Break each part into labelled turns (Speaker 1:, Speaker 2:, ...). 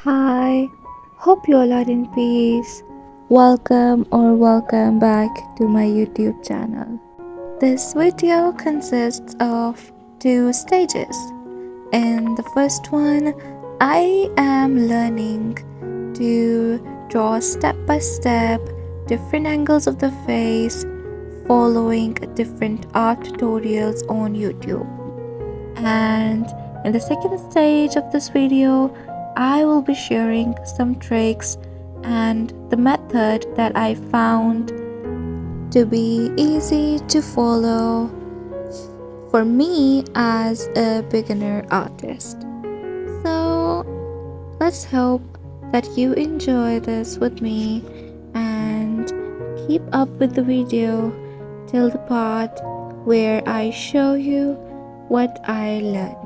Speaker 1: Hi, hope you all are in peace. Welcome back to my YouTube channel. This video consists of two stages. In the first one, I am learning to draw step by step different angles of the face following different art tutorials on YouTube. And in the second stage of this video, I will be sharing some tricks and the method that I found to be easy to follow for me as a beginner artist. So let's hope that you enjoy this with me and keep up with the video till the part where I show you what I learned.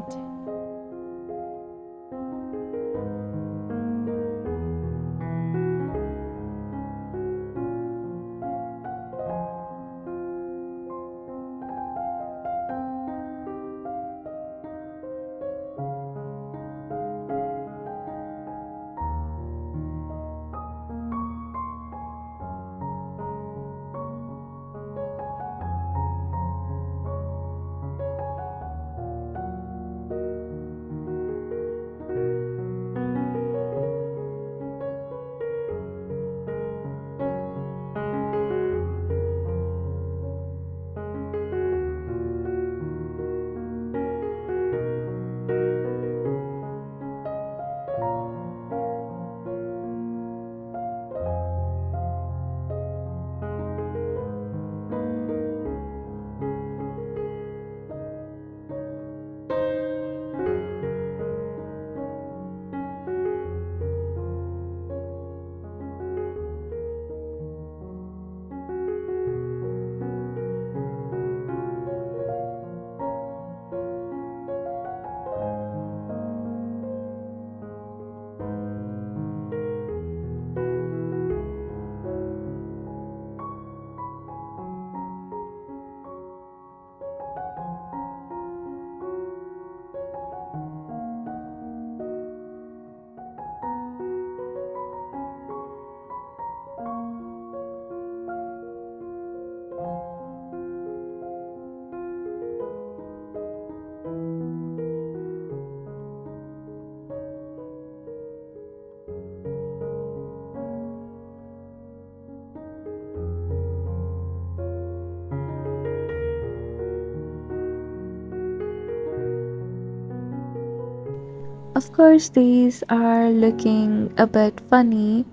Speaker 1: Of course, these are looking a bit funny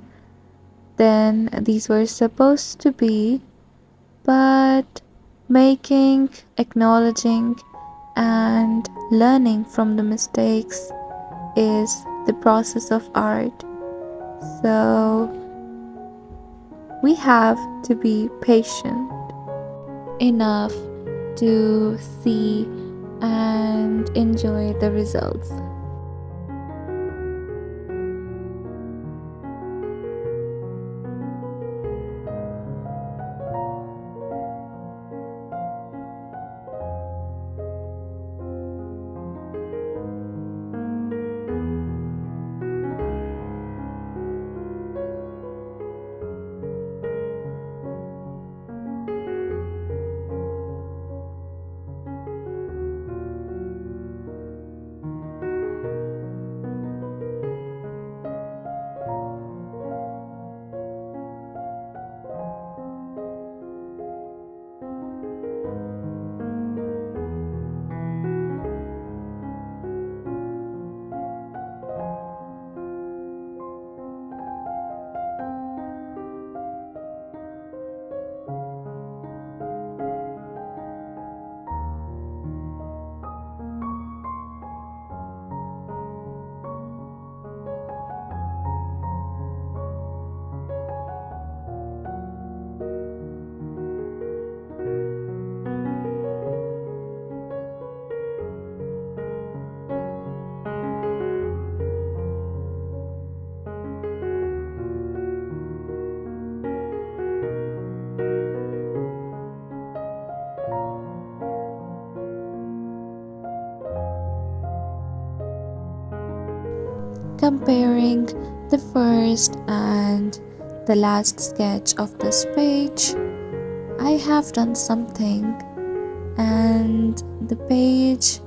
Speaker 1: than these were supposed to be, but making, acknowledging, and learning from the mistakes is the process of art. So we have to be patient enough to see and enjoy the results. comparing the first and the last sketch of this page, I have done something, and the page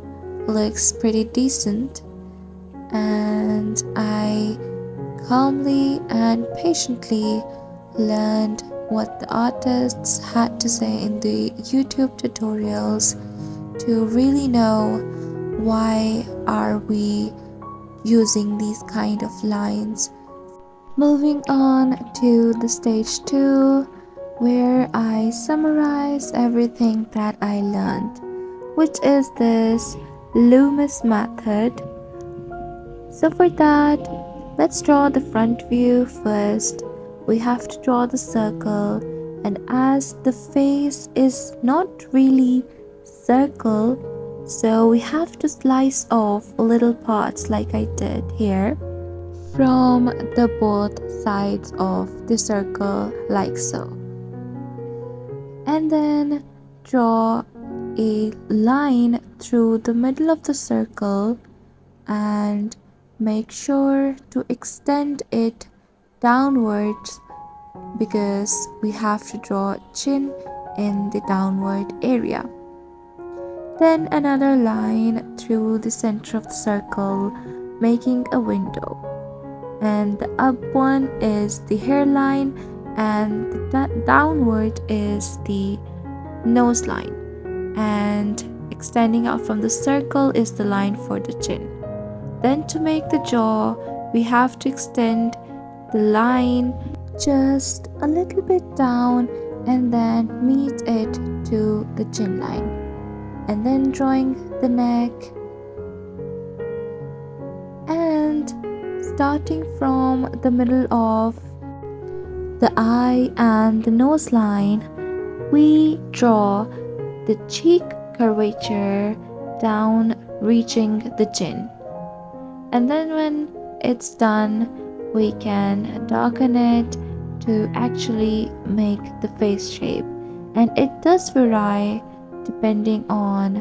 Speaker 1: looks pretty decent, and I calmly and patiently learned what the artists had to say in the YouTube tutorials to really know why are we using these kind of lines. Moving on to the stage 2, where I summarize everything that I learned, which is this Loomis method. So for that, let's draw the front view first. We have to draw the circle, and as the face is not really circle, so we have to slice off little parts like I did here from the both sides of the circle like so, and then draw a line through the middle of the circle and make sure to extend it downwards because we have to draw chin in the downward area. Then another line through the center of the circle, making a window. And the up one is the hairline, and the downward is the nose line. And extending out from the circle is the line for the chin. Then to make the jaw, we have to extend the line just a little bit down and then meet it to the chin line. And then drawing the neck, and starting from the middle of the eye and the nose line, we draw the cheek curvature down reaching the chin. And then when it's done, we can darken it to actually make the face shape, and it does vary depending on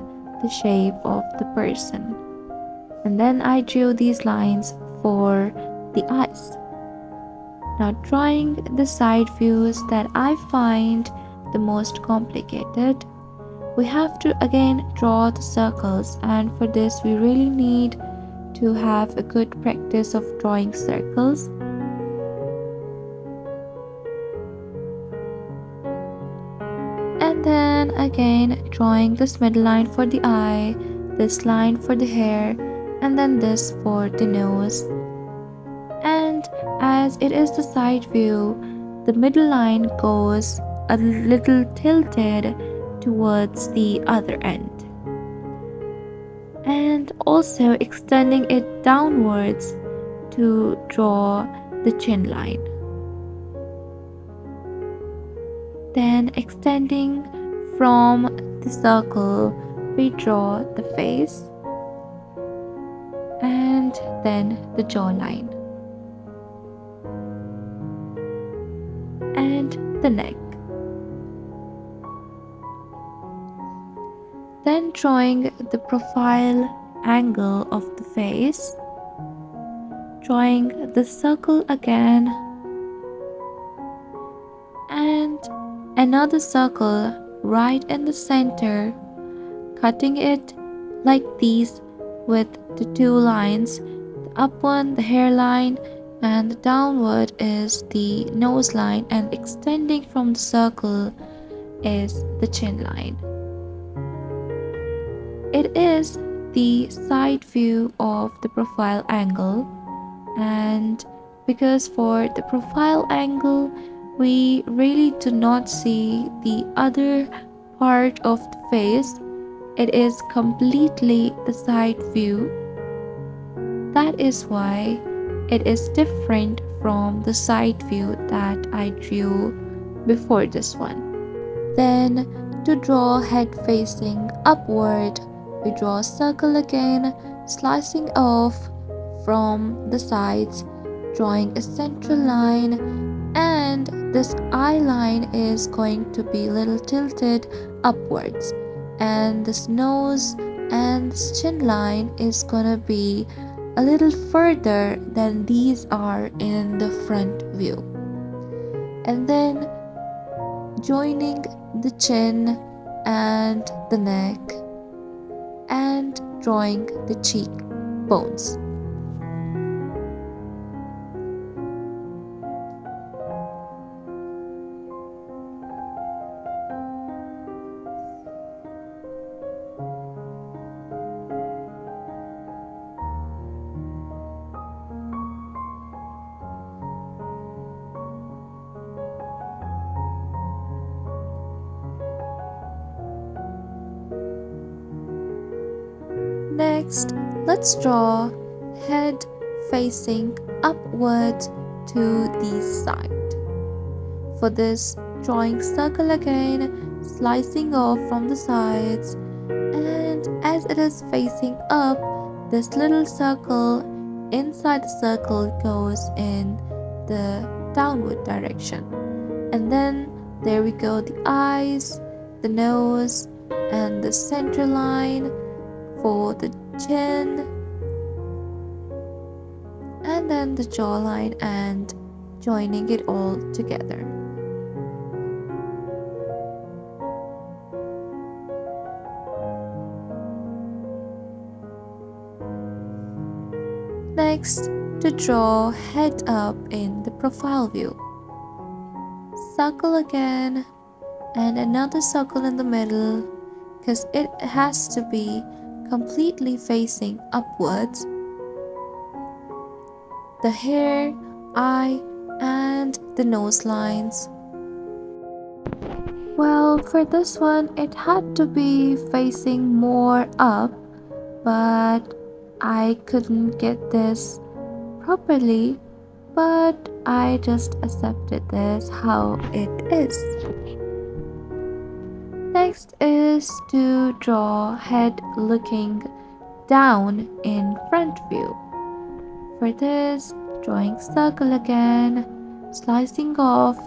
Speaker 1: the shape of the person. And then I drew these lines for the eyes. Now drawing the side views that I find the most complicated, we have to again draw the circles, and for this we really need to have a good practice of drawing circles. And then again drawing this middle line for the eye, this line for the hair, and then this for the nose. And as it is the side view, the middle line goes a little tilted towards the other end, and also extending it downwards to draw the chin line. Then extending from the circle, we draw the face and then the jawline and the neck. Then drawing the profile angle of the face, drawing the circle again, and another circle right in the center, cutting it like these with the two lines. The up one, the hairline, and the downward is the nose line, and extending from the circle is the chin line. It is the side view of the profile angle, and because for the profile angle we really do not see the other part of the face, it is completely the side view. That is why it is different from the side view that I drew before this one. Then to draw head facing upward, we draw a circle again, slicing off from the sides, drawing a central line, and this eye line is going to be a little tilted upwards, and this nose and this chin line is gonna be a little further than these are in the front view. And then joining the chin and the neck and drawing the cheekbones. Next, let's draw head facing upwards to the side. For this, drawing circle again, slicing off from the sides, and as it is facing up, this little circle inside the circle goes in the downward direction. And then there we go, the eyes, the nose, and the center line for the chin, and then the jawline, and joining it all together. Next, to draw head up in the profile view. Circle again, and another circle in the middle, because it has to be completely facing upwards. The hair, eye, and the nose lines. Well, for this one, it had to be facing more up, but I couldn't get this properly, but I just accepted this how it is. Next is to draw head looking down in front view. For this, drawing circle again, slicing off,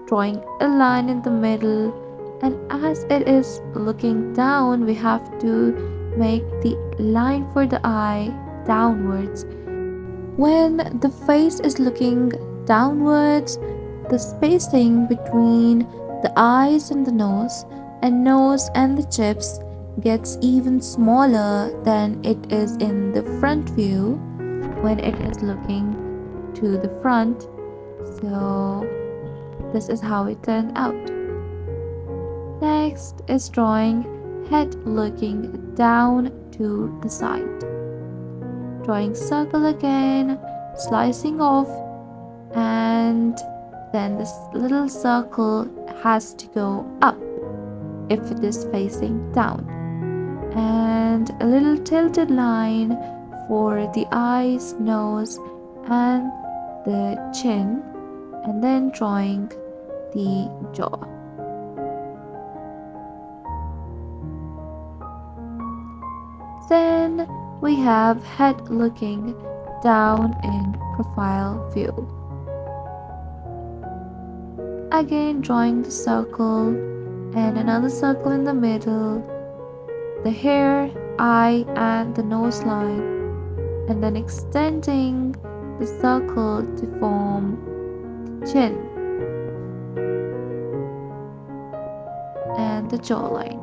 Speaker 1: drawing a line in the middle, and as it is looking down, we have to make the line for the eye downwards. When the face is looking downwards, the spacing between the eyes and the nose and the chips gets even smaller than it is in the front view when it is looking to the front. So this is how it turned out. Next is drawing head looking down to the side. Drawing circle again, slicing off, and then this little circle has to go up if it is facing down, and a little tilted line for the eyes, nose, and the chin, and then drawing the jaw. Then we have head looking down in profile view. Again, drawing the circle and another circle in the middle, the hair, eye, and the nose line, and then extending the circle to form the chin and the jawline.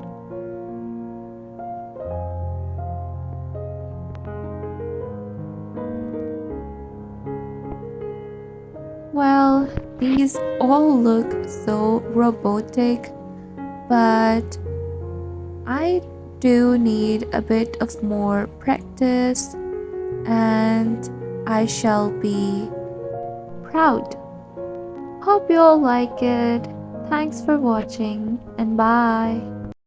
Speaker 1: Well, these all look so robotic, but I do need a bit of more practice, and I shall be proud. Hope you all like it. Thanks for watching, and bye.